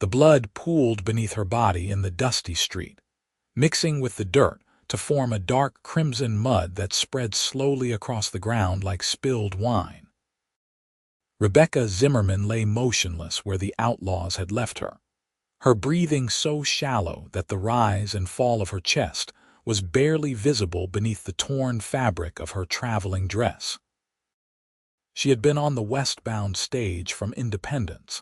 The blood pooled beneath her body in the dusty street, mixing with the dirt to form a dark crimson mud that spread slowly across the ground like spilled wine. Rebecca Zimmerman lay motionless where the outlaws had left her, her breathing so shallow that the rise and fall of her chest was barely visible beneath the torn fabric of her traveling dress. She had been on the westbound stage from Independence,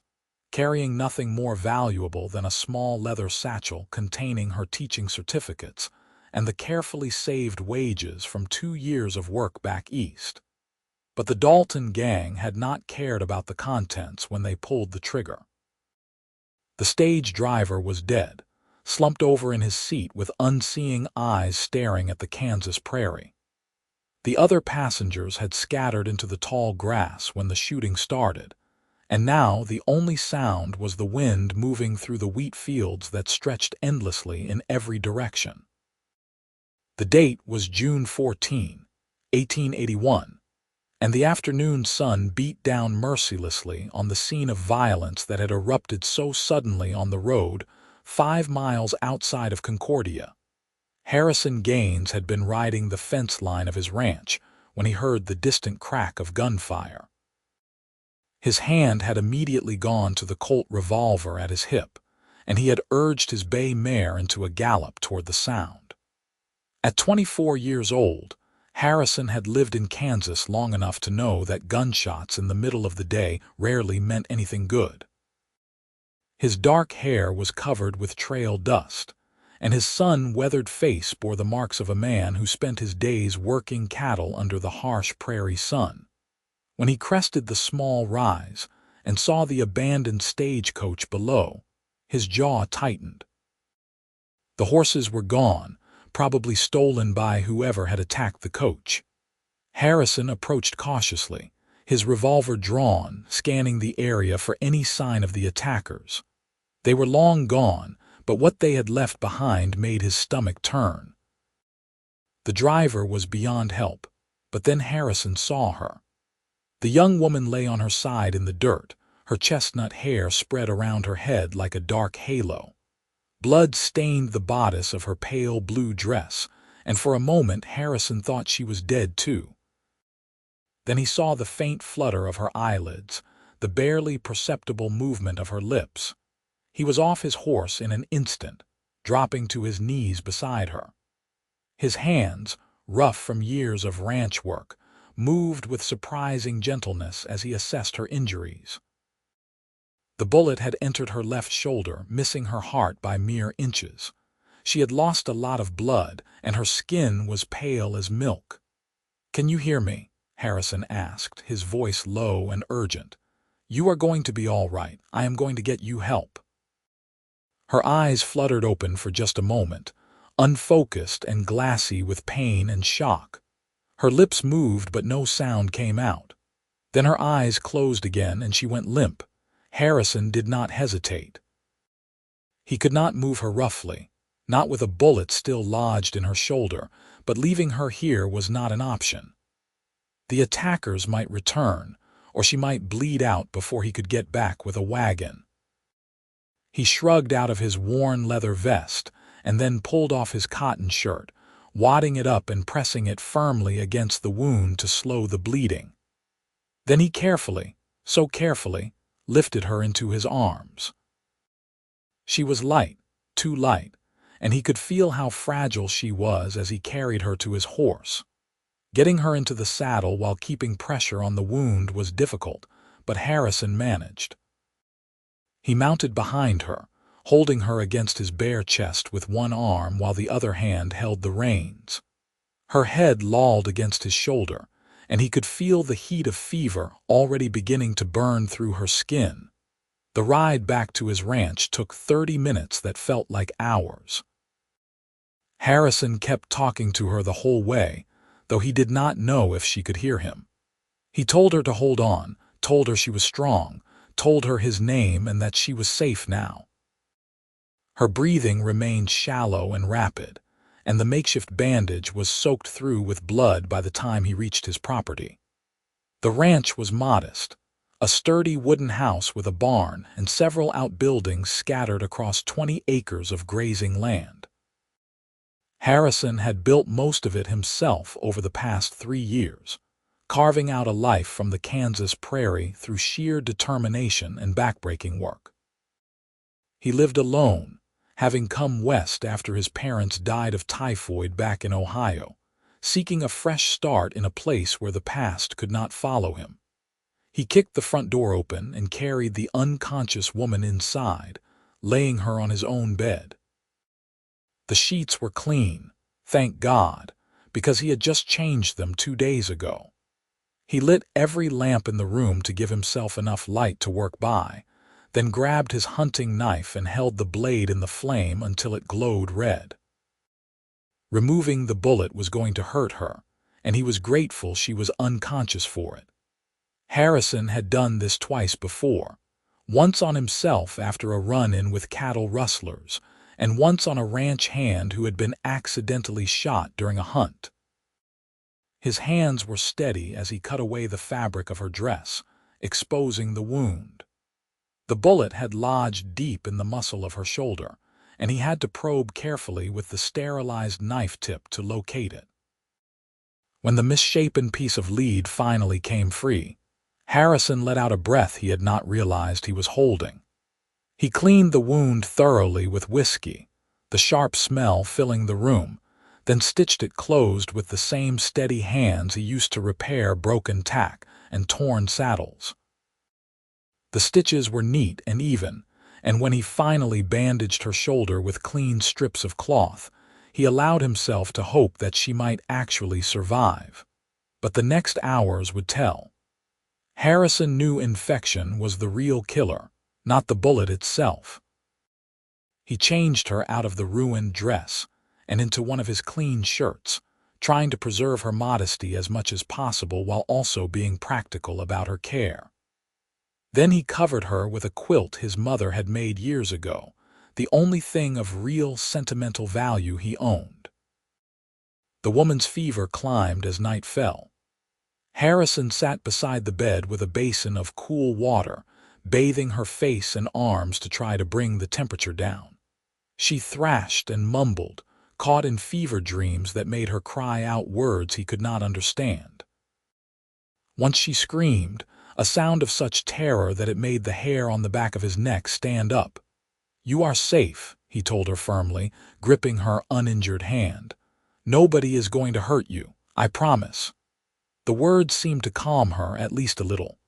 carrying nothing more valuable than a small leather satchel containing her teaching certificates and the carefully saved wages from 2 years of work back east. But the Dalton gang had not cared about the contents when they pulled the trigger. The stage driver was dead, slumped over in his seat with unseeing eyes staring at the Kansas prairie. The other passengers had scattered into the tall grass when the shooting started, and now the only sound was the wind moving through the wheat fields that stretched endlessly in every direction. The date was June 14, 1881, and the afternoon sun beat down mercilessly on the scene of violence that had erupted so suddenly on the road 5 miles outside of Concordia. Harrison Gaines had been riding the fence line of his ranch when he heard the distant crack of gunfire. His hand had immediately gone to the Colt revolver at his hip, and he had urged his bay mare into a gallop toward the sound. At 24 years old, Harrison had lived in Kansas long enough to know that gunshots in the middle of the day rarely meant anything good. His dark hair was covered with trail dust, and his sun-weathered face bore the marks of a man who spent his days working cattle under the harsh prairie sun. When he crested the small rise and saw the abandoned stagecoach below, his jaw tightened. The horses were gone, probably stolen by whoever had attacked the coach. Harrison approached cautiously, his revolver drawn, scanning the area for any sign of the attackers. They were long gone, but what they had left behind made his stomach turn. The driver was beyond help, but then Harrison saw her. The young woman lay on her side in the dirt, her chestnut hair spread around her head like a dark halo. Blood stained the bodice of her pale blue dress, and for a moment Harrison thought she was dead too. Then he saw the faint flutter of her eyelids, the barely perceptible movement of her lips. He was off his horse in an instant, dropping to his knees beside her. His hands, rough from years of ranch work, moved with surprising gentleness as he assessed her injuries. The bullet had entered her left shoulder, missing her heart by mere inches. She had lost a lot of blood, and her skin was pale as milk. "Can you hear me?" Harrison asked, his voice low and urgent. "You are going to be all right. I am going to get you help." Her eyes fluttered open for just a moment, unfocused and glassy with pain and shock. Her lips moved, but no sound came out. Then her eyes closed again, and she went limp. Harrison did not hesitate. He could not move her roughly, not with a bullet still lodged in her shoulder, but leaving her here was not an option. The attackers might return, or she might bleed out before he could get back with a wagon. He shrugged out of his worn leather vest and then pulled off his cotton shirt, wadding it up and pressing it firmly against the wound to slow the bleeding. Then he carefully, so carefully, lifted her into his arms. She was light, too light, and he could feel how fragile she was as he carried her to his horse. Getting her into the saddle while keeping pressure on the wound was difficult, but Harrison managed. He mounted behind her, holding her against his bare chest with one arm while the other hand held the reins. Her head lolled against his shoulder, and he could feel the heat of fever already beginning to burn through her skin. The ride back to his ranch took 30 minutes that felt like hours. Harrison kept talking to her the whole way, though he did not know if she could hear him. He told her to hold on, told her she was strong, told her his name and that she was safe now. Her breathing remained shallow and rapid, and the makeshift bandage was soaked through with blood by the time he reached his property. The ranch was modest, a sturdy wooden house with a barn and several outbuildings scattered across 20 acres of grazing land. Harrison had built most of it himself over the past 3 years, carving out a life from the Kansas prairie through sheer determination and backbreaking work. He lived alone, having come west after his parents died of typhoid back in Ohio, seeking a fresh start in a place where the past could not follow him. He kicked the front door open and carried the unconscious woman inside, laying her on his own bed. The sheets were clean, thank God, because he had just changed them 2 days ago. He lit every lamp in the room to give himself enough light to work by, then grabbed his hunting knife and held the blade in the flame until it glowed red. Removing the bullet was going to hurt her, and he was grateful she was unconscious for it. Harrison had done this twice before, once on himself after a run-in with cattle rustlers, and once on a ranch hand who had been accidentally shot during a hunt. His hands were steady as he cut away the fabric of her dress, exposing the wound. The bullet had lodged deep in the muscle of her shoulder, and he had to probe carefully with the sterilized knife tip to locate it. When the misshapen piece of lead finally came free, Harrison let out a breath he had not realized he was holding. He cleaned the wound thoroughly with whiskey, the sharp smell filling the room, then stitched it closed with the same steady hands he used to repair broken tack and torn saddles. The stitches were neat and even, and when he finally bandaged her shoulder with clean strips of cloth, he allowed himself to hope that she might actually survive. But the next hours would tell. Harrison knew infection was the real killer, not the bullet itself. He changed her out of the ruined dress and into one of his clean shirts, trying to preserve her modesty as much as possible while also being practical about her care. Then he covered her with a quilt his mother had made years ago, the only thing of real sentimental value he owned. The woman's fever climbed as night fell. Harrison sat beside the bed with a basin of cool water, bathing her face and arms to try to bring the temperature down. She thrashed and mumbled, caught in fever dreams that made her cry out words he could not understand. Once she screamed, a sound of such terror that it made the hair on the back of his neck stand up. "You are safe," he told her firmly, gripping her uninjured hand. "Nobody is going to hurt you, I promise." The words seemed to calm her at least a little.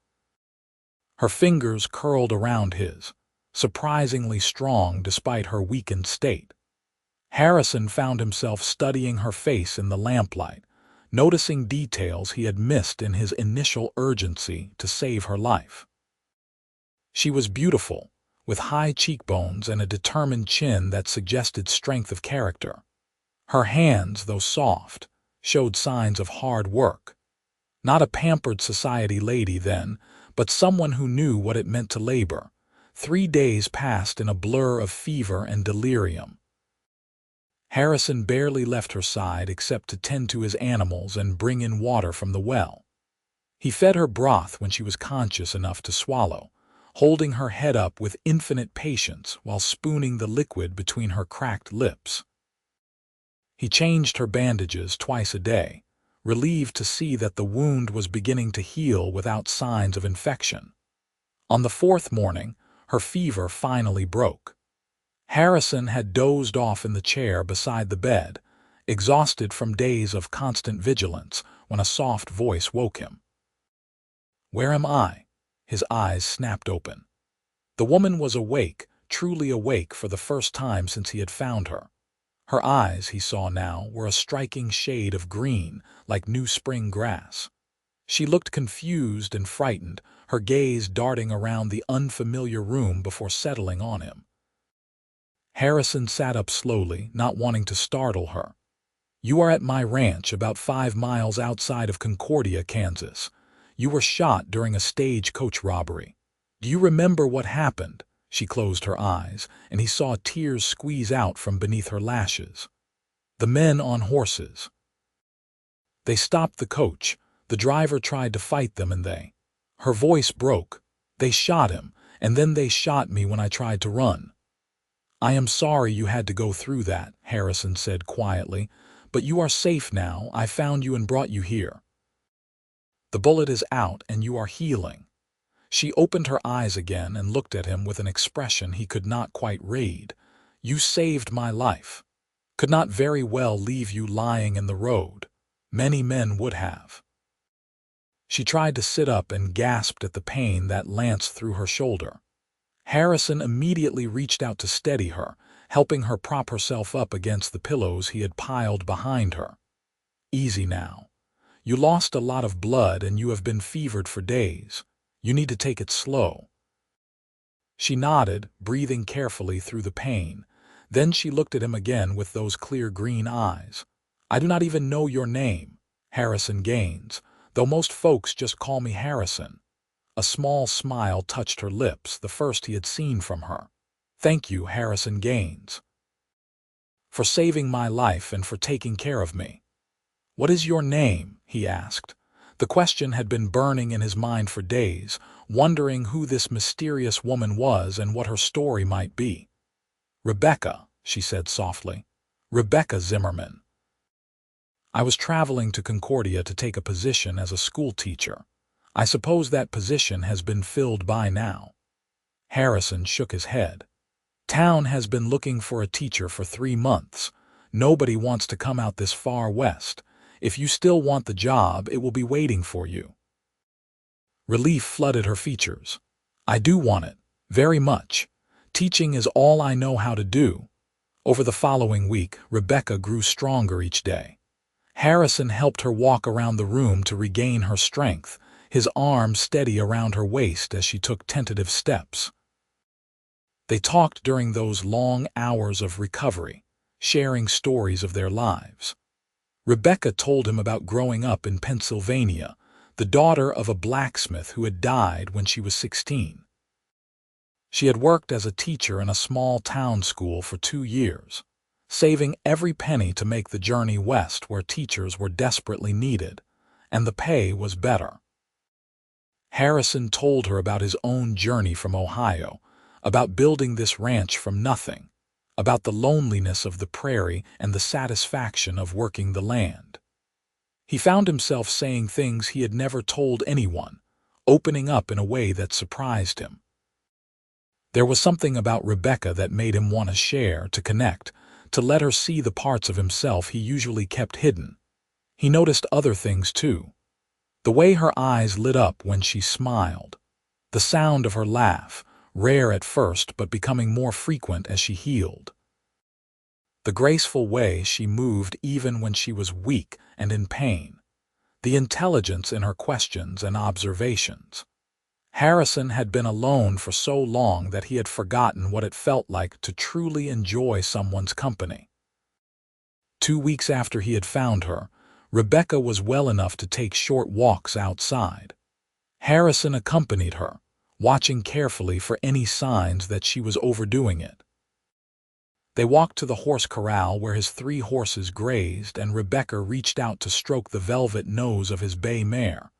Her fingers curled around his, surprisingly strong despite her weakened state. Harrison found himself studying her face in the lamplight, noticing details he had missed in his initial urgency to save her life. She was beautiful, with high cheekbones and a determined chin that suggested strength of character. Her hands, though soft, showed signs of hard work. Not a pampered society lady then, but someone who knew what it meant to labor. 3 days passed in a blur of fever and delirium. Harrison barely left her side except to tend to his animals and bring in water from the well. He fed her broth when she was conscious enough to swallow, holding her head up with infinite patience while spooning the liquid between her cracked lips. He changed her bandages twice a day, relieved to see that the wound was beginning to heal without signs of infection. On the 4th morning, her fever finally broke. Harrison had dozed off in the chair beside the bed, exhausted from days of constant vigilance, when a soft voice woke him. "Where am I?" His eyes snapped open. The woman was awake, truly awake for the first time since he had found her. Her eyes, he saw now, were a striking shade of green, like new spring grass. She looked confused and frightened, her gaze darting around the unfamiliar room before settling on him. Harrison sat up slowly, not wanting to startle her. "You are at my ranch about 5 miles outside of Concordia, Kansas. You were shot during a stagecoach robbery. Do you remember what happened?" She closed her eyes, and he saw tears squeeze out from beneath her lashes. "The men on horses. They stopped the coach. The driver tried to fight them and they—" Her voice broke, They shot him, and then they shot me when I tried to run." "I am sorry you had to go through that," Harrison said quietly, "but you are safe now. I found you and brought you here. The bullet is out and you are healing." She opened her eyes again and looked at him with an expression he could not quite read. "You saved my life. Could not very well leave you lying in the road. Many men would have." She tried to sit up and gasped at the pain that lanced through her shoulder. Harrison immediately reached out to steady her, helping her prop herself up against the pillows he had piled behind her. "Easy now. You lost a lot of blood and you have been fevered for days. You need to take it slow." She nodded, breathing carefully through the pain. Then she looked at him again with those clear green eyes. "I do not even know your name." "Harrison Gaines, though most folks just call me Harrison." A small smile touched her lips, the first he had seen from her. "Thank you, Harrison Gaines, for saving my life and for taking care of me." "What is your name?" he asked. The question had been burning in his mind for days, wondering who this mysterious woman was and what her story might be. "Rebecca," she said softly. "Rebecca Zimmerman. I was traveling to Concordia to take a position as a school teacher. I suppose that position has been filled by now." Harrison shook his head. "Town has been looking for a teacher for 3 months. Nobody wants to come out this far west. If you still want the job, it will be waiting for you." Relief flooded her features. "I do want it, very much. Teaching is all I know how to do." Over the following week, Rebecca grew stronger each day. Harrison helped her walk around the room to regain her strength, his arm steady around her waist as she took tentative steps. They talked during those long hours of recovery, sharing stories of their lives. Rebecca told him about growing up in Pennsylvania, the daughter of a blacksmith who had died when she was 16. She had worked as a teacher in a small town school for 2 years, saving every penny to make the journey west where teachers were desperately needed, and the pay was better. Harrison told her about his own journey from Ohio, about building this ranch from nothing, about the loneliness of the prairie and the satisfaction of working the land. He found himself saying things he had never told anyone, opening up in a way that surprised him. There was something about Rebecca that made him want to share, to connect, to let her see the parts of himself he usually kept hidden. He noticed other things too. The way her eyes lit up when she smiled, the sound of her laugh, rare at first but becoming more frequent as she healed, the graceful way she moved even when she was weak and in pain, the intelligence in her questions and observations. Harrison had been alone for so long that he had forgotten what it felt like to truly enjoy someone's company. 2 weeks after he had found her, Rebecca was well enough to take short walks outside. Harrison accompanied her, watching carefully for any signs that she was overdoing it. They walked to the horse corral where his 3 horses grazed, and Rebecca reached out to stroke the velvet nose of his bay mare.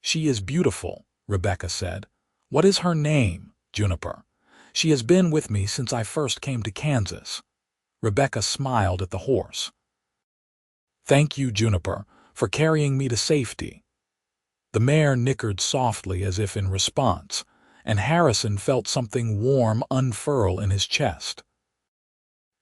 "She is beautiful," Rebecca said. "What is her name?" "Juniper. She has been with me since I first came to Kansas." Rebecca smiled at the horse. "Thank you, Juniper, for carrying me to safety." The mare nickered softly as if in response, and Harrison felt something warm unfurl in his chest.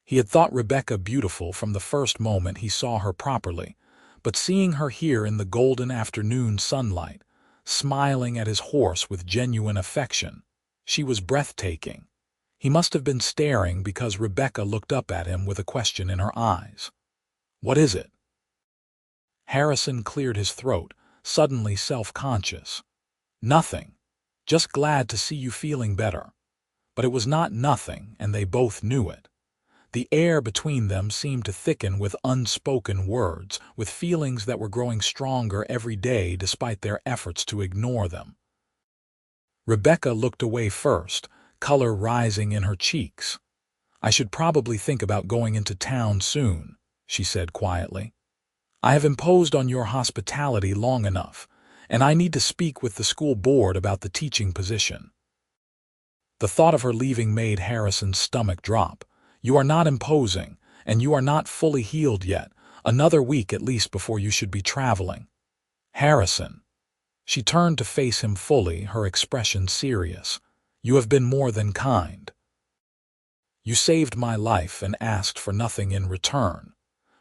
He had thought Rebecca beautiful from the first moment he saw her properly, but seeing her here in the golden afternoon sunlight, smiling at his horse with genuine affection, she was breathtaking. He must have been staring because Rebecca looked up at him with a question in her eyes. "What is it?" Harrison cleared his throat, suddenly self-conscious. "Nothing. Just glad to see you feeling better." But it was not nothing, and they both knew it. The air between them seemed to thicken with unspoken words, with feelings that were growing stronger every day despite their efforts to ignore them. Rebecca looked away first, color rising in her cheeks. "I should probably think about going into town soon," she said quietly. "I have imposed on your hospitality long enough, and I need to speak with the school board about the teaching position." The thought of her leaving made Harrison's stomach drop. "You are not imposing, and you are not fully healed yet. Another week at least before you should be traveling." "Harrison." She turned to face him fully, her expression serious. "You have been more than kind. You saved my life and asked for nothing in return.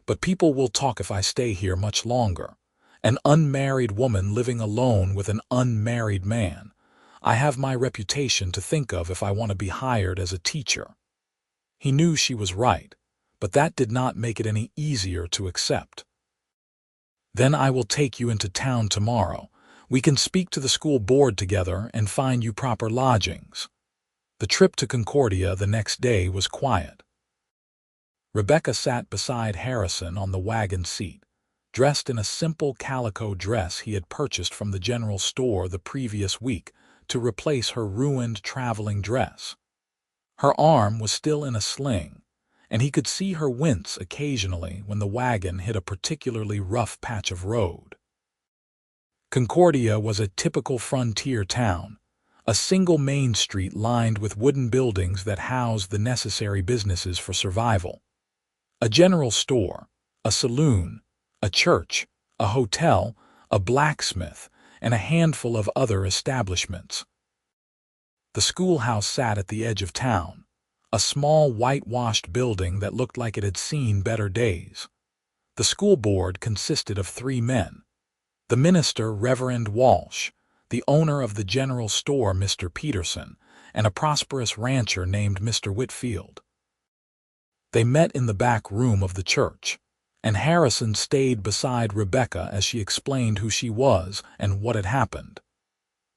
But people will talk if I stay here much longer. An unmarried woman living alone with an unmarried man. I have my reputation to think of if I want to be hired as a teacher." He knew she was right, but that did not make it any easier to accept. "Then I will take you into town tomorrow. We can speak to the school board together and find you proper lodgings." The trip to Concordia the next day was quiet. Rebecca sat beside Harrison on the wagon seat, dressed in a simple calico dress he had purchased from the general store the previous week to replace her ruined traveling dress. Her arm was still in a sling, and he could see her wince occasionally when the wagon hit a particularly rough patch of road. Concordia was a typical frontier town, a single main street lined with wooden buildings that housed the necessary businesses for survival. A general store, a saloon, a church, a hotel, a blacksmith, and a handful of other establishments. The schoolhouse sat at the edge of town, a small whitewashed building that looked like it had seen better days. The school board consisted of 3 men: the minister, Reverend Walsh, the owner of the general store, Mr. Peterson, and a prosperous rancher named Mr. Whitfield. They met in the back room of the church, and Harrison stayed beside Rebecca as she explained who she was and what had happened.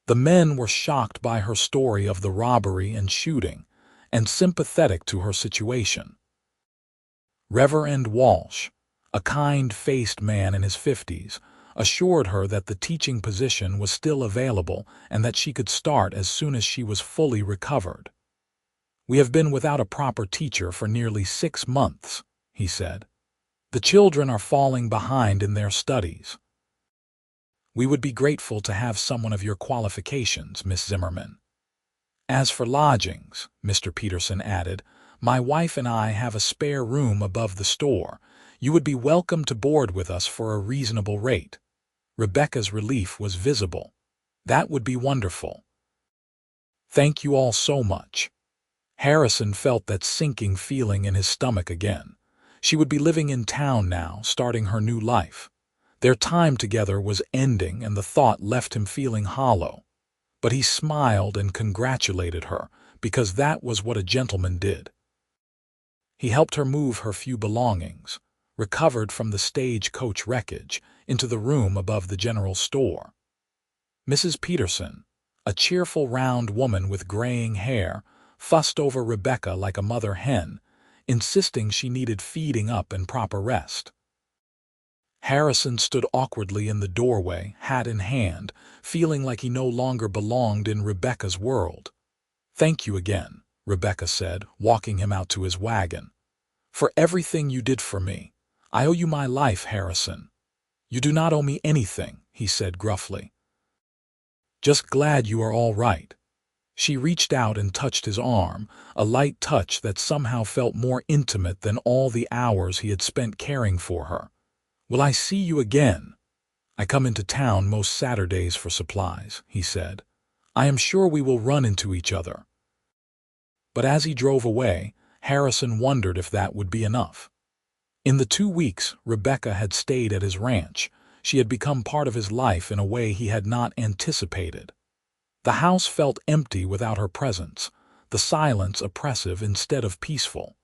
The men were shocked by her story of the robbery and shooting, and sympathetic to her situation. Reverend Walsh, a kind-faced man in his 50s, assured her that the teaching position was still available and that she could start as soon as she was fully recovered. "We have been without a proper teacher for nearly 6 months," he said. "The children are falling behind in their studies. We would be grateful to have someone of your qualifications, Miss Zimmerman. As for lodgings," Mr. Peterson added, "my wife and I have a spare room above the store. You would be welcome to board with us for a reasonable rate." Rebecca's relief was visible. "That would be wonderful. Thank you all so much." Harrison felt that sinking feeling in his stomach again. She would be living in town now, starting her new life. Their time together was ending, and the thought left him feeling hollow. But he smiled and congratulated her, because that was what a gentleman did. He helped her move her few belongings, recovered from the stagecoach wreckage, into the room above the general store. Mrs. Peterson, a cheerful round woman with graying hair, fussed over Rebecca like a mother hen, insisting she needed feeding up and proper rest. Harrison stood awkwardly in the doorway, hat in hand, feeling like he no longer belonged in Rebecca's world. "Thank you again," Rebecca said, walking him out to his wagon. "For everything you did for me. I owe you my life, Harrison." "You do not owe me anything," he said gruffly. "Just glad you are all right." She reached out and touched his arm, a light touch that somehow felt more intimate than all the hours he had spent caring for her. "Will I see you again?" "I come into town most Saturdays for supplies," he said. "I am sure we will run into each other." But as he drove away, Harrison wondered if that would be enough. In the 2 weeks Rebecca had stayed at his ranch, she had become part of his life in a way he had not anticipated. The house felt empty without her presence, the silence oppressive instead of peaceful.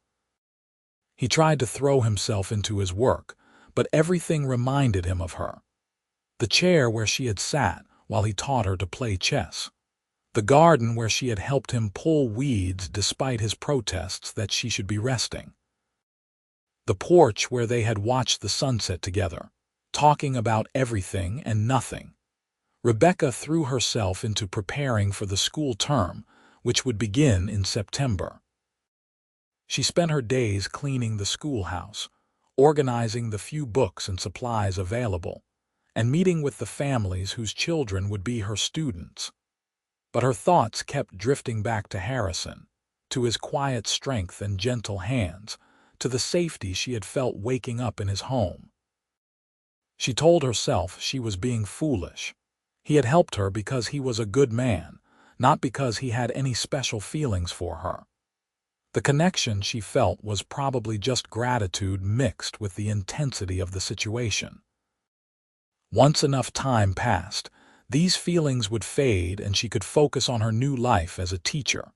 He tried to throw himself into his work, but everything reminded him of her. The chair where she had sat while he taught her to play chess. The garden where she had helped him pull weeds despite his protests that she should be resting. The porch where they had watched the sunset together, talking about everything and nothing. Rebecca threw herself into preparing for the school term, which would begin in September. She spent her days cleaning the schoolhouse, organizing the few books and supplies available, and meeting with the families whose children would be her students. but her thoughts kept drifting back to Harrison, to his quiet strength and gentle hands, to the safety she had felt waking up in his home. She told herself she was being foolish. He had helped her because he was a good man, not because he had any special feelings for her. The connection she felt was probably just gratitude mixed with the intensity of the situation. Once enough time passed, these feelings would fade and she could focus on her new life as a teacher.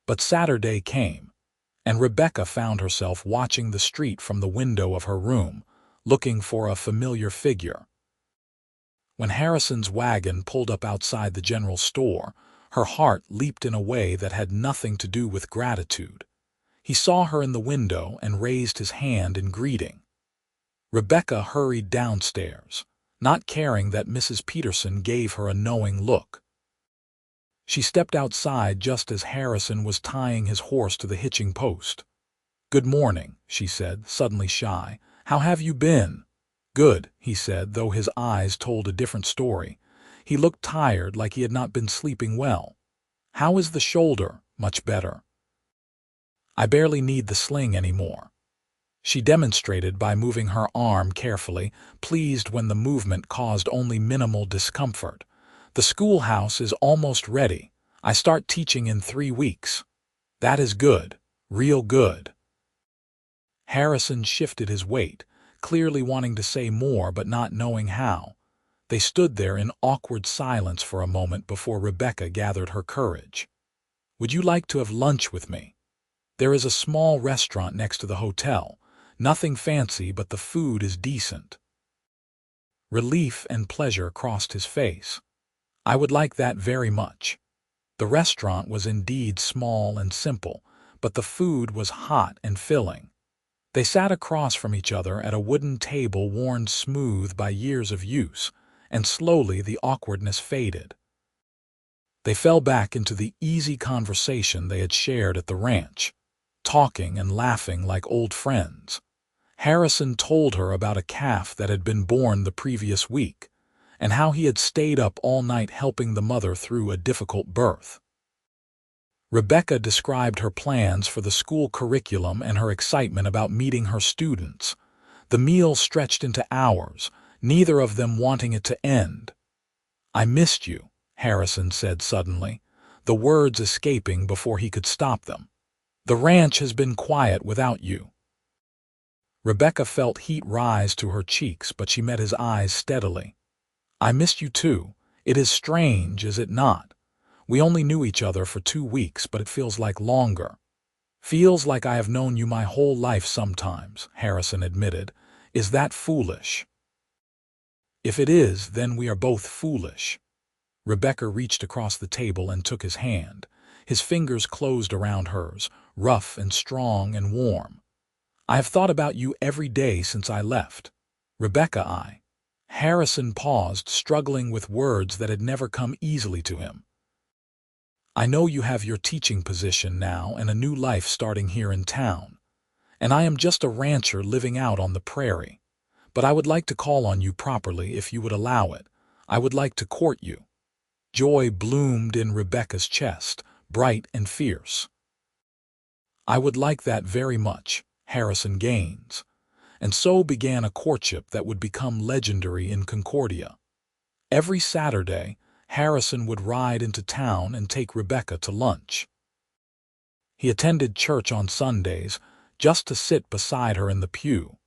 But Saturday came, and Rebecca found herself watching the street from the window of her room, looking for a familiar figure. When Harrison's wagon pulled up outside the general store, her heart leaped in a way that had nothing to do with gratitude. He saw her in the window and raised his hand in greeting. Rebecca hurried downstairs, not caring that Mrs. Peterson gave her a knowing look. She stepped outside just as Harrison was tying his horse to the hitching post. "Good morning," she said, suddenly shy. "How have you been?" "Good," he said, though his eyes told a different story. He looked tired, like he had not been sleeping well. "How is the shoulder?" "Much better. I barely need the sling anymore." She demonstrated by moving her arm carefully, pleased when the movement caused only minimal discomfort. "The schoolhouse is almost ready. I start teaching in 3 weeks." "That is good. Real good." Harrison shifted his weight, clearly wanting to say more but not knowing how. They stood there in awkward silence for a moment before Rebecca gathered her courage. "Would you like to have lunch with me? There is a small restaurant next to the hotel. Nothing fancy, but the food is decent." Relief and pleasure crossed his face. "I would like that very much." The restaurant was indeed small and simple, but the food was hot and filling. They sat across from each other at a wooden table worn smooth by years of use, and slowly the awkwardness faded. They fell back into the easy conversation they had shared at the ranch, talking and laughing like old friends. Harrison told her about a calf that had been born the previous week, and how he had stayed up all night helping the mother through a difficult birth. Rebecca described her plans for the school curriculum and her excitement about meeting her students. The meal stretched into hours, neither of them wanting it to end. "I missed you," Harrison said suddenly, the words escaping before he could stop them. "The ranch has been quiet without you." Rebecca felt heat rise to her cheeks, but she met his eyes steadily. "I missed you too. It is strange, is it not? We only knew each other for 2 weeks, but it feels like longer." "Feels like I have known you my whole life sometimes," Harrison admitted. "Is that foolish?" "If it is, then we are both foolish." Rebecca reached across the table and took his hand. His fingers closed around hers, rough and strong and warm. "I have thought about you every day since I left." "Rebecca, Harrison paused, struggling with words that had never come easily to him. "I know you have your teaching position now and a new life starting here in town. And I am just a rancher living out on the prairie. But I would like to call on you properly if you would allow it. I would like to court you." Joy bloomed in Rebecca's chest, bright and fierce. "I would like that very much, Harrison Gaines." And so began a courtship that would become legendary in Concordia. Every Saturday, Harrison would ride into town and take Rebecca to lunch. He attended church on Sundays just to sit beside her in the pew,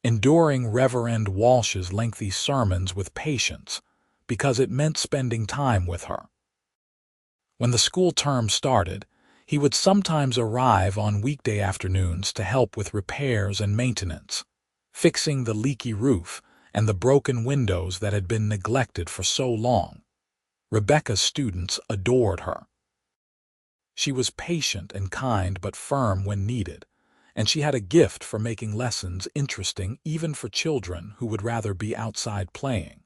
enduring Reverend Walsh's lengthy sermons with patience, because it meant spending time with her. When the school term started, he would sometimes arrive on weekday afternoons to help with repairs and maintenance, fixing the leaky roof and the broken windows that had been neglected for so long. Rebecca's students adored her. She was patient and kind but firm when needed, and she had a gift for making lessons interesting even for children who would rather be outside playing.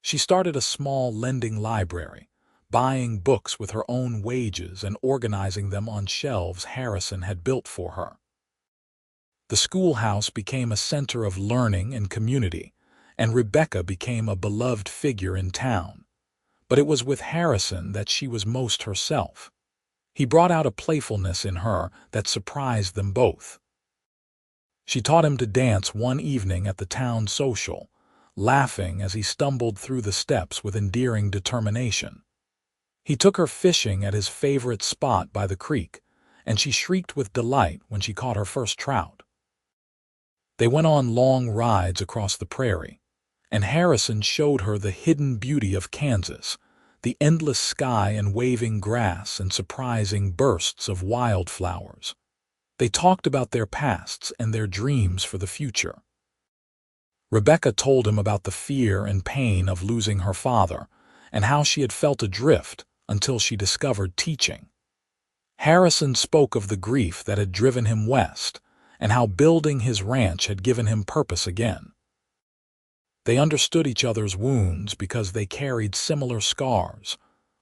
She started a small lending library, buying books with her own wages and organizing them on shelves Harrison had built for her. The schoolhouse became a center of learning and community, and Rebecca became a beloved figure in town. But it was with Harrison that she was most herself. He brought out a playfulness in her that surprised them both. She taught him to dance one evening at the town social, laughing as he stumbled through the steps with endearing determination. He took her fishing at his favorite spot by the creek, and she shrieked with delight when she caught her first trout. They went on long rides across the prairie, and Harrison showed her the hidden beauty of Kansas, the endless sky and waving grass and surprising bursts of wildflowers. They talked about their pasts and their dreams for the future. Rebecca told him about the fear and pain of losing her father and how she had felt adrift until she discovered teaching. Harrison spoke of the grief that had driven him west and how building his ranch had given him purpose again. They understood each other's wounds because they carried similar scars.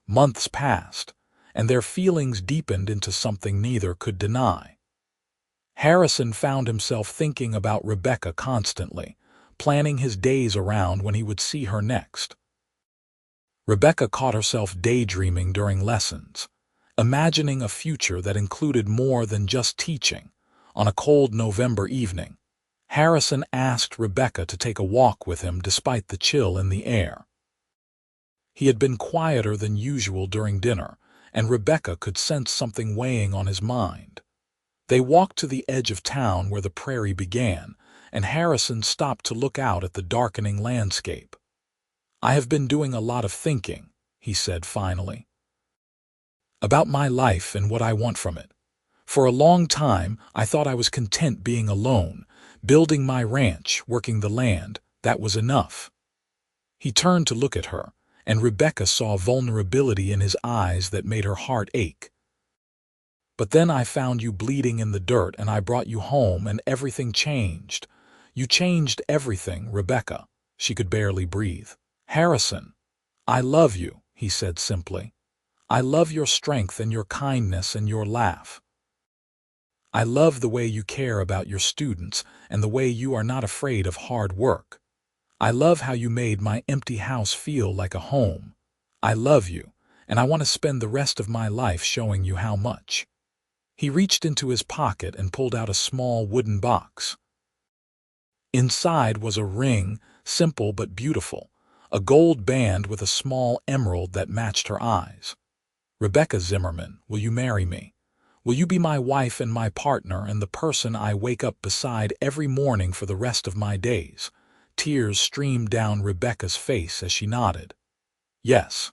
Months passed, and their feelings deepened into something neither could deny. Harrison found himself thinking about Rebecca constantly, planning his days around when he would see her next. Rebecca caught herself daydreaming during lessons, imagining a future that included more than just teaching. On a cold November evening, Harrison asked Rebecca to take a walk with him despite the chill in the air. He had been quieter than usual during dinner, and Rebecca could sense something weighing on his mind. They walked to the edge of town where the prairie began, and Harrison stopped to look out at the darkening landscape. "I have been doing a lot of thinking," he said finally, "about my life and what I want from it. For a long time, I thought I was content being alone, building my ranch, working the land. That was enough." He turned to look at her, and Rebecca saw vulnerability in his eyes that made her heart ache. "But then I found you bleeding in the dirt and I brought you home and everything changed. You changed everything, Rebecca." She could barely breathe. "Harrison, I love you," he said simply. "I love your strength and your kindness and your laugh. I love the way you care about your students and the way you are not afraid of hard work. I love how you made my empty house feel like a home. I love you, and I want to spend the rest of my life showing you how much." He reached into his pocket and pulled out a small wooden box. Inside was a ring, simple but beautiful, a gold band with a small emerald that matched her eyes. "Rebecca Zimmerman, will you marry me? Will you be my wife and my partner and the person I wake up beside every morning for the rest of my days?" Tears streamed down Rebecca's face as she nodded. "Yes.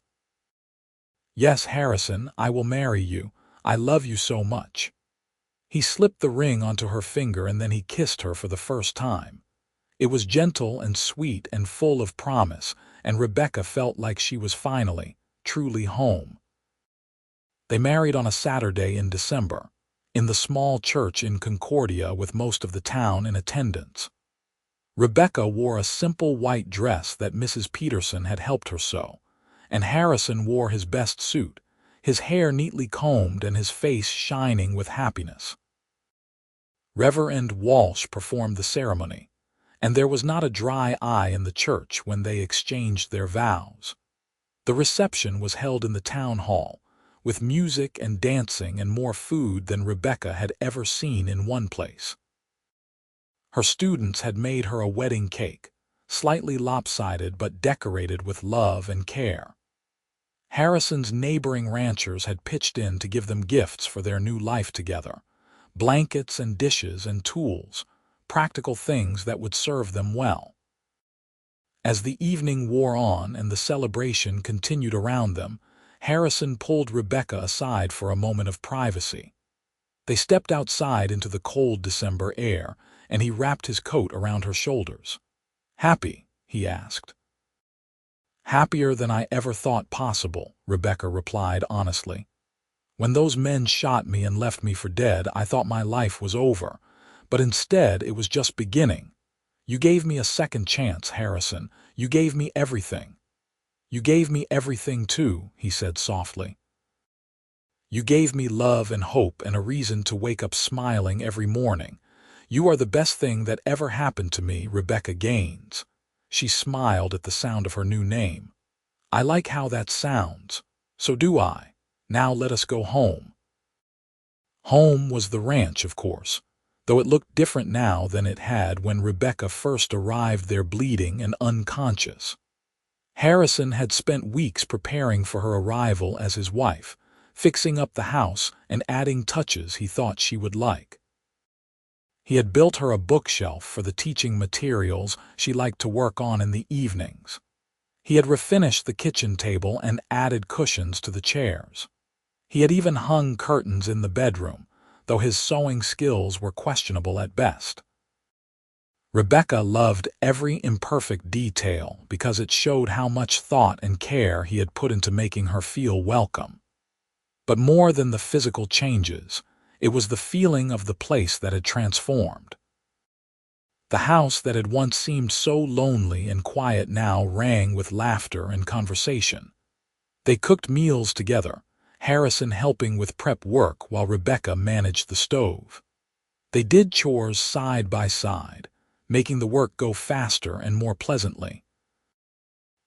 Yes, Harrison, I will marry you. I love you so much." He slipped the ring onto her finger and then he kissed her for the first time. It was gentle and sweet and full of promise, and Rebecca felt like she was finally, truly home. They married on a Saturday in December, in the small church in Concordia with most of the town in attendance. Rebecca wore a simple white dress that Mrs. Peterson had helped her sew, and Harrison wore his best suit, his hair neatly combed and his face shining with happiness. Reverend Walsh performed the ceremony, and there was not a dry eye in the church when they exchanged their vows. The reception was held in the town hall, with music and dancing and more food than Rebecca had ever seen in one place. Her students had made her a wedding cake, slightly lopsided but decorated with love and care. Harrison's neighboring ranchers had pitched in to give them gifts for their new life together, blankets and dishes and tools, practical things that would serve them well. As the evening wore on and the celebration continued around them, Harrison pulled Rebecca aside for a moment of privacy. They stepped outside into the cold December air, and he wrapped his coat around her shoulders. "Happy?" he asked. "Happier than I ever thought possible," Rebecca replied honestly. "When those men shot me and left me for dead, I thought my life was over, but instead it was just beginning. You gave me a second chance, Harrison. You gave me everything." "You gave me everything too," he said softly. "You gave me love and hope and a reason to wake up smiling every morning. You are the best thing that ever happened to me, Rebecca Gaines." She smiled at the sound of her new name. I like how that sounds. So do I. Now let us go home. Home was the ranch, of course, though it looked different now than it had when Rebecca first arrived there bleeding and unconscious. Harrison had spent weeks preparing for her arrival as his wife, fixing up the house and adding touches he thought she would like. He had built her a bookshelf for the teaching materials she liked to work on in the evenings. He had refinished the kitchen table and added cushions to the chairs. He had even hung curtains in the bedroom, though his sewing skills were questionable at best. Rebecca loved every imperfect detail because it showed how much thought and care he had put into making her feel welcome. But more than the physical changes, it was the feeling of the place that had transformed. The house that had once seemed so lonely and quiet now rang with laughter and conversation. They cooked meals together, Harrison helping with prep work while Rebecca managed the stove. They did chores side by side, making the work go faster and more pleasantly.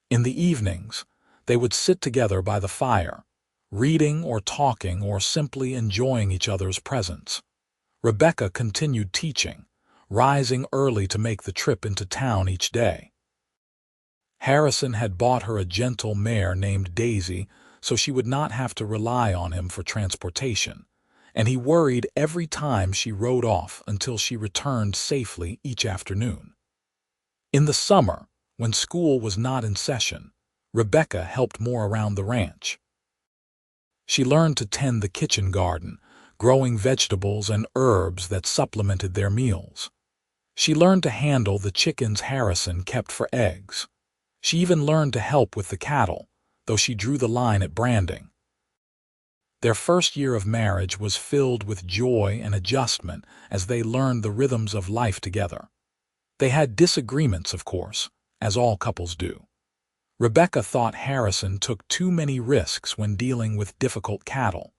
In the evenings, they would sit together by the fire, reading or talking or simply enjoying each other's presence. Rebecca continued teaching, rising early to make the trip into town each day. Harrison had bought her a gentle mare named Daisy so she would not have to rely on him for transportation, and he worried every time she rode off until she returned safely each afternoon. In the summer, when school was not in session, Rebecca helped more around the ranch. She learned to tend the kitchen garden, growing vegetables and herbs that supplemented their meals. She learned to handle the chickens Harrison kept for eggs. She even learned to help with the cattle, though she drew the line at branding. Their first year of marriage was filled with joy and adjustment as they learned the rhythms of life together. They had disagreements, of course, as all couples do. Rebecca thought Harrison took too many risks when dealing with difficult cattle.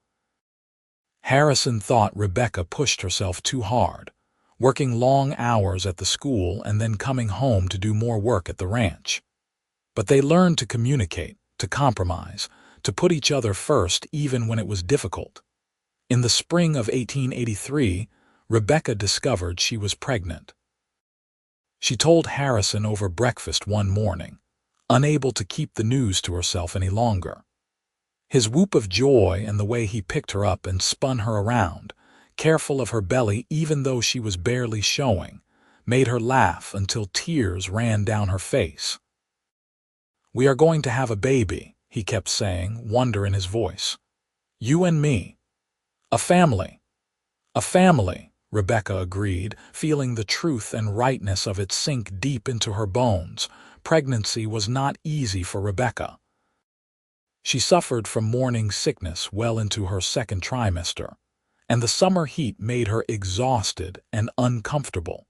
Harrison thought Rebecca pushed herself too hard, working long hours at the school and then coming home to do more work at the ranch. But they learned to communicate, to compromise, to put each other first even when it was difficult. In the spring of 1883, Rebecca discovered she was pregnant. She told Harrison over breakfast one morning, unable to keep the news to herself any longer. His whoop of joy and the way he picked her up and spun her around, careful of her belly even though she was barely showing, made her laugh until tears ran down her face. "We are going to have a baby," he kept saying, wonder in his voice. "You and me. A family." "A family," Rebecca agreed, feeling the truth and rightness of it sink deep into her bones. Pregnancy was not easy for Rebecca. She suffered from morning sickness well into her second trimester, and the summer heat made her exhausted and uncomfortable.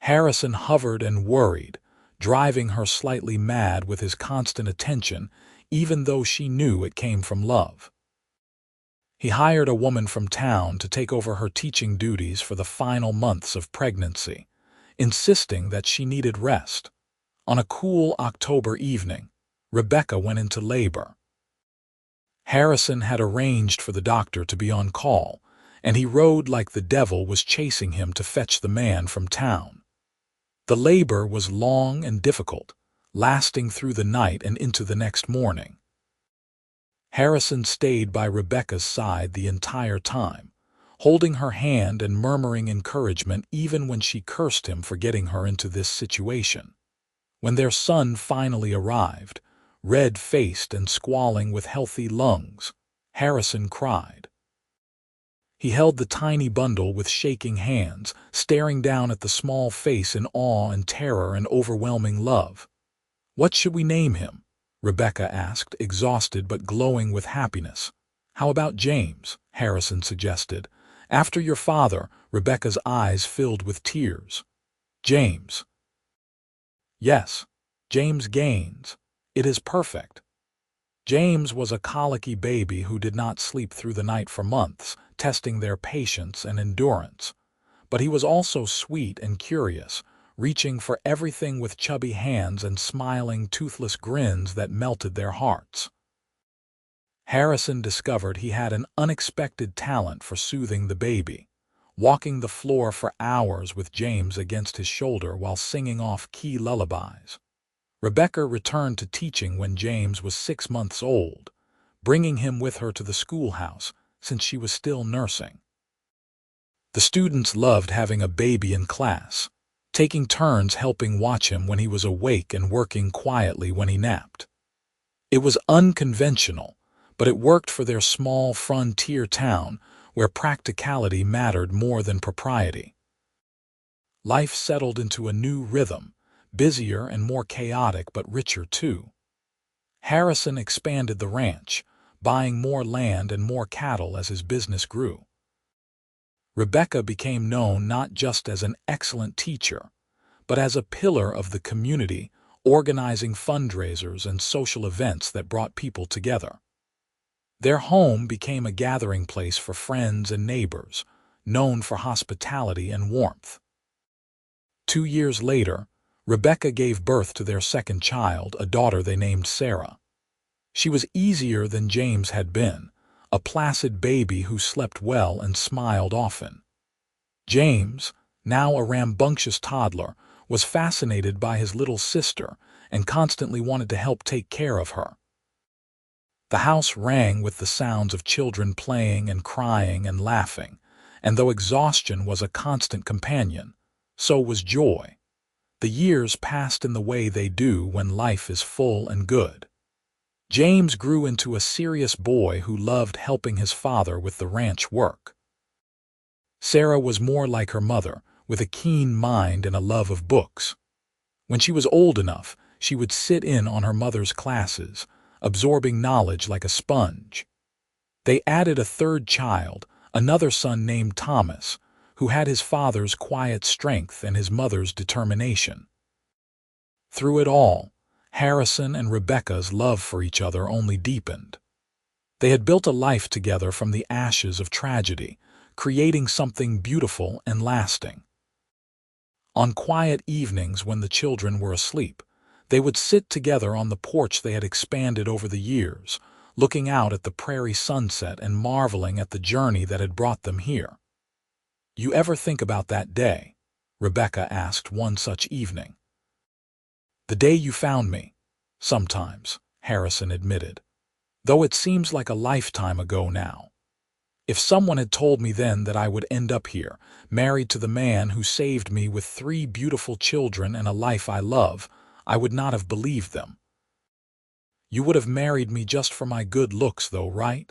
Harrison hovered and worried, driving her slightly mad with his constant attention, even though she knew it came from love. He hired a woman from town to take over her teaching duties for the final months of pregnancy, insisting that she needed rest. On a cool October evening, Rebecca went into labor. Harrison had arranged for the doctor to be on call, and he rode like the devil was chasing him to fetch the man from town. The labor was long and difficult, lasting through the night and into the next morning. Harrison stayed by Rebecca's side the entire time, holding her hand and murmuring encouragement even when she cursed him for getting her into this situation. When their son finally arrived, red-faced and squalling with healthy lungs, Harrison cried. He held the tiny bundle with shaking hands, staring down at the small face in awe and terror and overwhelming love. "What should we name him?" Rebecca asked, exhausted but glowing with happiness. "How about James?" Harrison suggested. "After your father." Rebecca's eyes filled with tears. "James." "Yes, James Gaines. It is perfect." James was a colicky baby who did not sleep through the night for months, testing their patience and endurance. But he was also sweet and curious, reaching for everything with chubby hands and smiling, toothless grins that melted their hearts. Harrison discovered he had an unexpected talent for soothing the baby, walking the floor for hours with James against his shoulder while singing off-key lullabies. Rebecca returned to teaching when James was 6 months old, bringing him with her to the schoolhouse since she was still nursing. The students loved having a baby in class, taking turns helping watch him when he was awake and working quietly when he napped. It was unconventional, but it worked for their small frontier town where practicality mattered more than propriety. Life settled into a new rhythm, busier and more chaotic but richer too. Harrison expanded the ranch, buying more land and more cattle as his business grew. Rebecca became known not just as an excellent teacher, but as a pillar of the community, organizing fundraisers and social events that brought people together. Their home became a gathering place for friends and neighbors, known for hospitality and warmth. 2 years later, Rebecca gave birth to their second child, a daughter they named Sarah. She was easier than James had been, a placid baby who slept well and smiled often. James, now a rambunctious toddler, was fascinated by his little sister and constantly wanted to help take care of her. The house rang with the sounds of children playing and crying and laughing, and though exhaustion was a constant companion, so was joy. The years passed in the way they do when life is full and good. James grew into a serious boy who loved helping his father with the ranch work. Sarah was more like her mother, with a keen mind and a love of books. When she was old enough, she would sit in on her mother's classes, absorbing knowledge like a sponge. They added a third child, another son named Thomas, who had his father's quiet strength and his mother's determination. Through it all, Harrison and Rebecca's love for each other only deepened. They had built a life together from the ashes of tragedy, creating something beautiful and lasting. On quiet evenings when the children were asleep, they would sit together on the porch they had expanded over the years, looking out at the prairie sunset and marveling at the journey that had brought them here. "You ever think about that day?" Rebecca asked one such evening. "The day you found me." "Sometimes," Harrison admitted, "though it seems like a lifetime ago now. If someone had told me then that I would end up here, married to the man who saved me with 3 beautiful children and a life I love, I would not have believed them." "You would have married me just for my good looks, though, right?"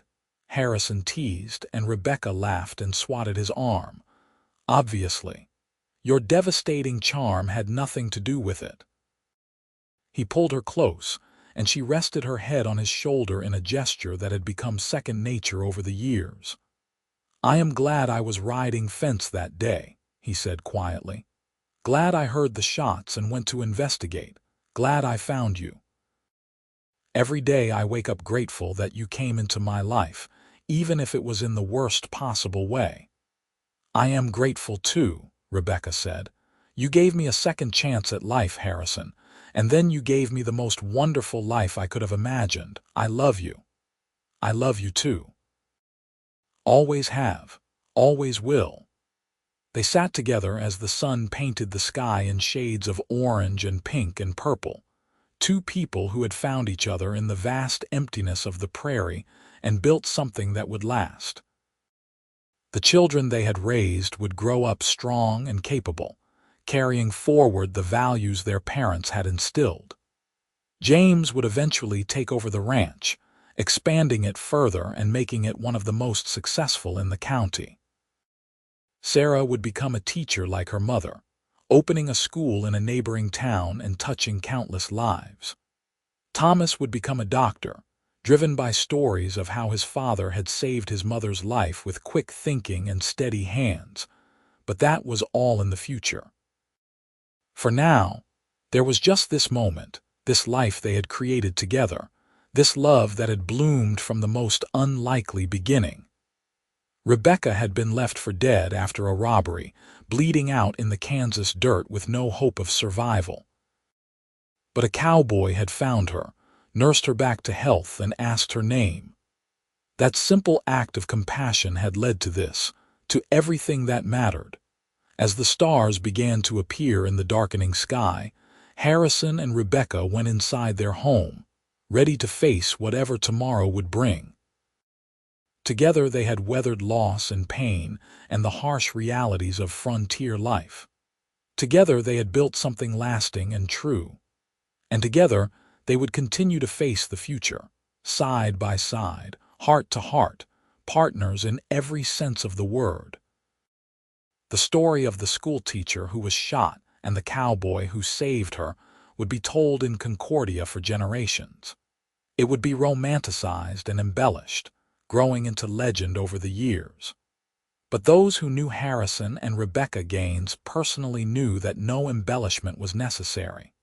Harrison teased, and Rebecca laughed and swatted his arm. "Obviously. Your devastating charm had nothing to do with it." He pulled her close, and she rested her head on his shoulder in a gesture that had become second nature over the years. "I am glad I was riding fence that day," he said quietly. "Glad I heard the shots and went to investigate. Glad I found you. Every day I wake up grateful that you came into my life, even if it was in the worst possible way." "I am grateful too," Rebecca said. "You gave me a second chance at life, Harrison, and then you gave me the most wonderful life I could have imagined. I love you." "I love you too. Always have, always will." They sat together as the sun painted the sky in shades of orange and pink and purple. 2 people who had found each other in the vast emptiness of the prairie and built something that would last. The children they had raised would grow up strong and capable, carrying forward the values their parents had instilled. James would eventually take over the ranch, expanding it further and making it one of the most successful in the county. Sarah would become a teacher like her mother, opening a school in a neighboring town and touching countless lives. Thomas would become a doctor, driven by stories of how his father had saved his mother's life with quick thinking and steady hands, but that was all in the future. For now, there was just this moment, this life they had created together, this love that had bloomed from the most unlikely beginning. Rebecca had been left for dead after a robbery, bleeding out in the Kansas dirt with no hope of survival. But a cowboy had found her, nursed her back to health, and asked her name. That simple act of compassion had led to this, to everything that mattered. As the stars began to appear in the darkening sky, Harrison and Rebecca went inside their home, ready to face whatever tomorrow would bring. Together they had weathered loss and pain and the harsh realities of frontier life. Together they had built something lasting and true. And together they would continue to face the future, side by side, heart to heart, partners in every sense of the word. The story of the schoolteacher who was shot and the cowboy who saved her would be told in Concordia for generations. It would be romanticized and embellished, growing into legend over the years. But those who knew Harrison and Rebecca Gaines personally knew that no embellishment was necessary.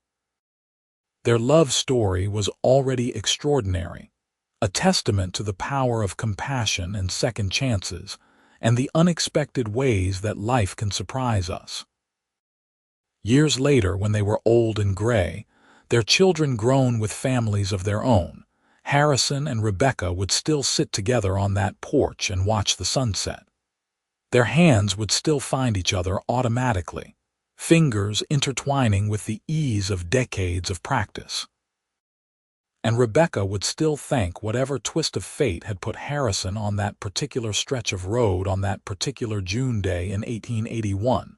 Their love story was already extraordinary, a testament to the power of compassion and second chances, and the unexpected ways that life can surprise us. Years later, when they were old and gray, their children grown with families of their own, Harrison and Rebecca would still sit together on that porch and watch the sunset. Their hands would still find each other automatically, fingers intertwining with the ease of decades of practice. And Rebecca would still thank whatever twist of fate had put Harrison on that particular stretch of road on that particular June day in 1881,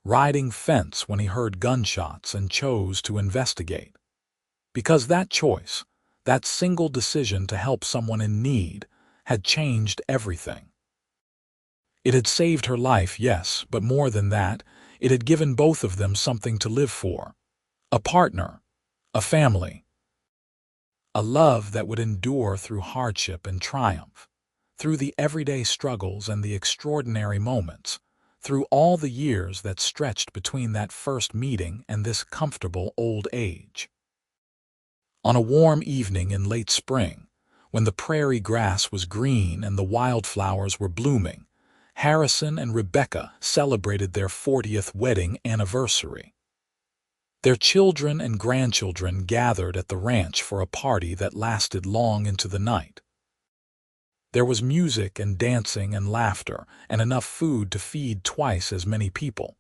riding fence when he heard gunshots and chose to investigate. Because that choice, that single decision to help someone in need, had changed everything. It had saved her life, yes, but more than that, it had given both of them something to live for. A partner, a family, a love that would endure through hardship and triumph, through the everyday struggles and the extraordinary moments, through all the years that stretched between that first meeting and this comfortable old age. On a warm evening in late spring, when the prairie grass was green and the wildflowers were blooming, Harrison and Rebecca celebrated their 40th wedding anniversary. Their children and grandchildren gathered at the ranch for a party that lasted long into the night. There was music and dancing and laughter and enough food to feed twice as many people.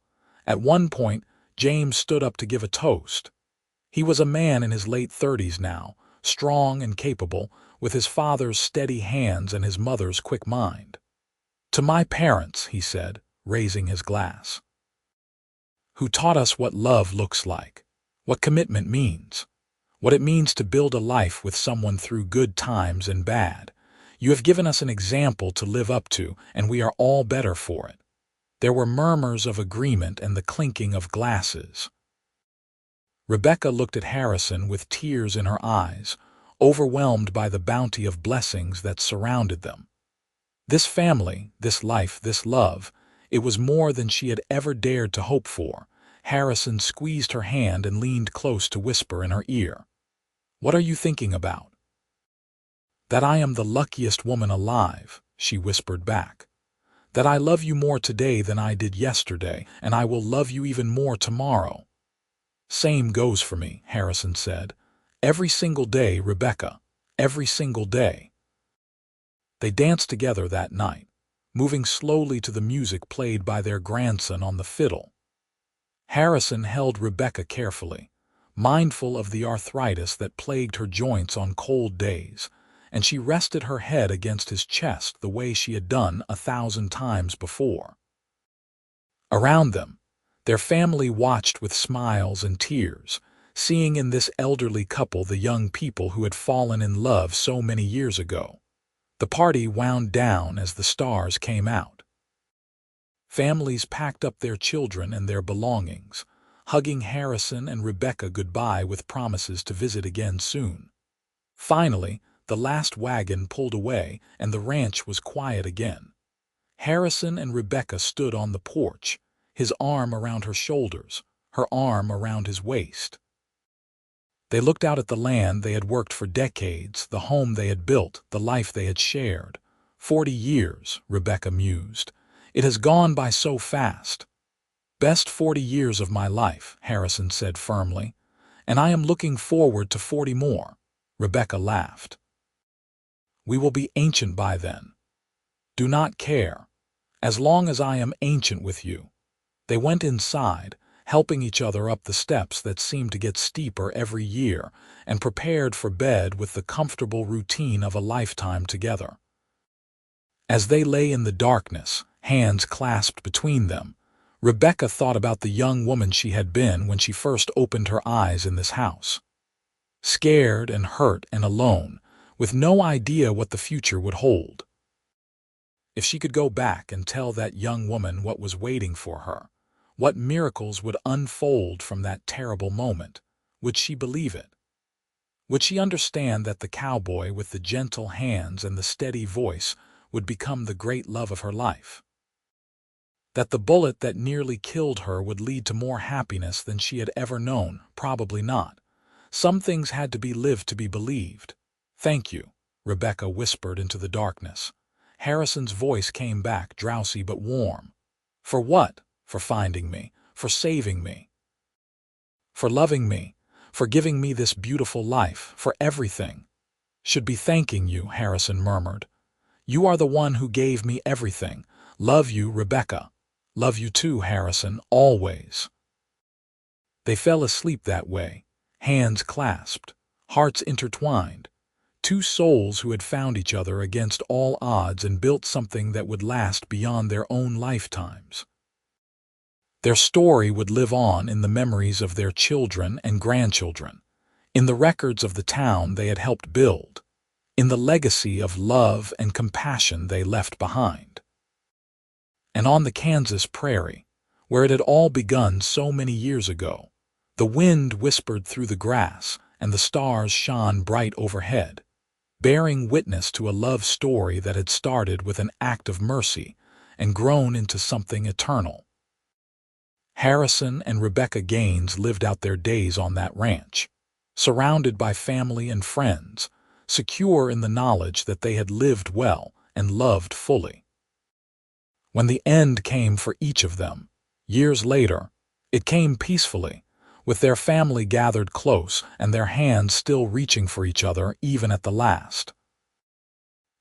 At one point, James stood up to give a toast. He was a man in his late 30s now, strong and capable, with his father's steady hands and his mother's quick mind. "To my parents," he said, raising his glass, "who taught us what love looks like, what commitment means, what it means to build a life with someone through good times and bad. You have given us an example to live up to, and we are all better for it." There were murmurs of agreement and the clinking of glasses. Rebecca looked at Harrison with tears in her eyes, overwhelmed by the bounty of blessings that surrounded them. This family, this life, this love, it was more than she had ever dared to hope for. Harrison squeezed her hand and leaned close to whisper in her ear, "What are you thinking about?" "That I am the luckiest woman alive," she whispered back. "That I love you more today than I did yesterday, and I will love you even more tomorrow." "Same goes for me," Harrison said. "Every single day, Rebecca, every single day." They danced together that night, moving slowly to the music played by their grandson on the fiddle. Harrison held Rebecca carefully, mindful of the arthritis that plagued her joints on cold days, and she rested her head against his chest the way she had done 1,000 times before. Around them, their family watched with smiles and tears, seeing in this elderly couple the young people who had fallen in love so many years ago. The party wound down as the stars came out. Families packed up their children and their belongings, hugging Harrison and Rebecca goodbye with promises to visit again soon. Finally, the last wagon pulled away and the ranch was quiet again. Harrison and Rebecca stood on the porch, his arm around her shoulders, her arm around his waist. They looked out at the land they had worked for decades, the home they had built, the life they had shared. 40 years, Rebecca mused. It has gone by so fast. Best 40 years of my life, Harrison said firmly. And I am looking forward to 40 more. Rebecca laughed. We will be ancient by then. Do not care. As long as I am ancient with you. They went inside, helping each other up the steps that seemed to get steeper every year, and prepared for bed with the comfortable routine of a lifetime together. As they lay in the darkness, hands clasped between them, Rebecca thought about the young woman she had been when she first opened her eyes in this house. Scared and hurt and alone, with no idea what the future would hold. If she could go back and tell that young woman what was waiting for her, what miracles would unfold from that terrible moment, would she believe it? Would she understand that the cowboy with the gentle hands and the steady voice would become the great love of her life? That the bullet that nearly killed her would lead to more happiness than she had ever known? Probably not. Some things had to be lived to be believed. Thank you, Rebecca whispered into the darkness. Harrison's voice came back, drowsy but warm. For what? For finding me, for saving me, for loving me, for giving me this beautiful life, for everything. Should be thanking you, Harrison murmured. You are the one who gave me everything. Love you, Rebecca. Love you too, Harrison, always. They fell asleep that way, hands clasped, hearts intertwined. Two souls who had found each other against all odds and built something that would last beyond their own lifetimes. Their story would live on in the memories of their children and grandchildren, in the records of the town they had helped build, in the legacy of love and compassion they left behind. And on the Kansas prairie, where it had all begun so many years ago, the wind whispered through the grass and the stars shone bright overhead, bearing witness to a love story that had started with an act of mercy and grown into something eternal. Harrison and Rebecca Gaines lived out their days on that ranch, surrounded by family and friends, secure in the knowledge that they had lived well and loved fully. When the end came for each of them, years later, it came peacefully, with their family gathered close and their hands still reaching for each other even at the last.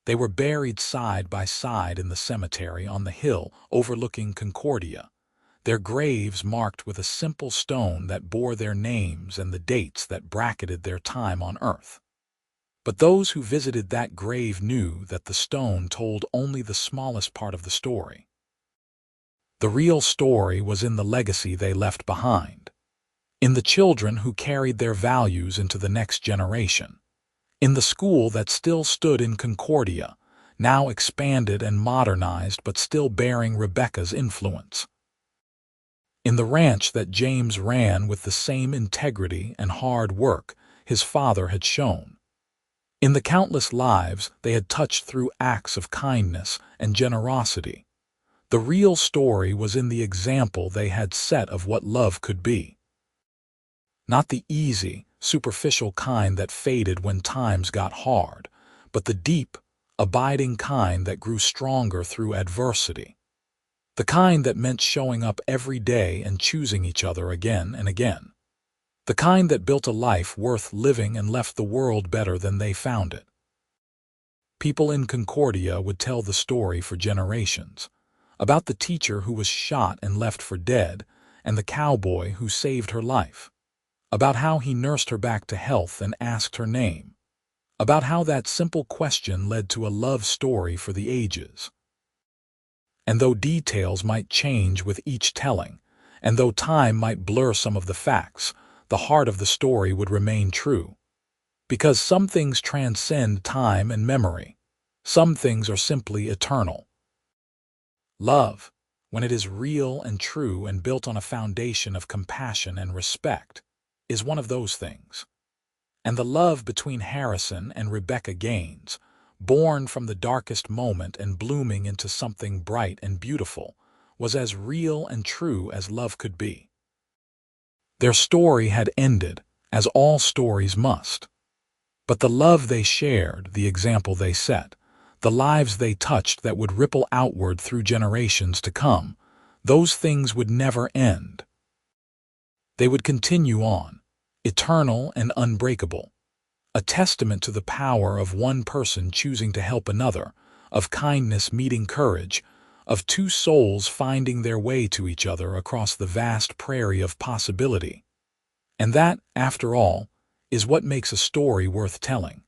They were buried side by side in the cemetery on the hill overlooking Concordia, their graves marked with a simple stone that bore their names and the dates that bracketed their time on earth. But those who visited that grave knew that the stone told only the smallest part of the story. The real story was in the legacy they left behind, in the children who carried their values into the next generation, in the school that still stood in Concordia, now expanded and modernized but still bearing Rebecca's influence, in the ranch that James ran with the same integrity and hard work his father had shown, in the countless lives they had touched through acts of kindness and generosity. The real story was in the example they had set of what love could be. Not the easy, superficial kind that faded when times got hard, but the deep, abiding kind that grew stronger through adversity. The kind that meant showing up every day and choosing each other again and again. The kind that built a life worth living and left the world better than they found it. People in Concordia would tell the story for generations, about the teacher who was shot and left for dead, and the cowboy who saved her life, about how he nursed her back to health and asked her name, about how that simple question led to a love story for the ages. And though details might change with each telling, and though time might blur some of the facts, the heart of the story would remain true. Because some things transcend time and memory. Some things are simply eternal. Love, when it is real and true and built on a foundation of compassion and respect, is one of those things. And the love between Harrison and Rebecca Gaines, born from the darkest moment and blooming into something bright and beautiful, was as real and true as love could be. Their story had ended, as all stories must. But the love they shared, the example they set, the lives they touched that would ripple outward through generations to come. Those things would never end. They would continue on, eternal and unbreakable, a testament to the power of one person choosing to help another, of kindness meeting courage, of two souls finding their way to each other across the vast prairie of possibility. And that, after all, is what makes a story worth telling.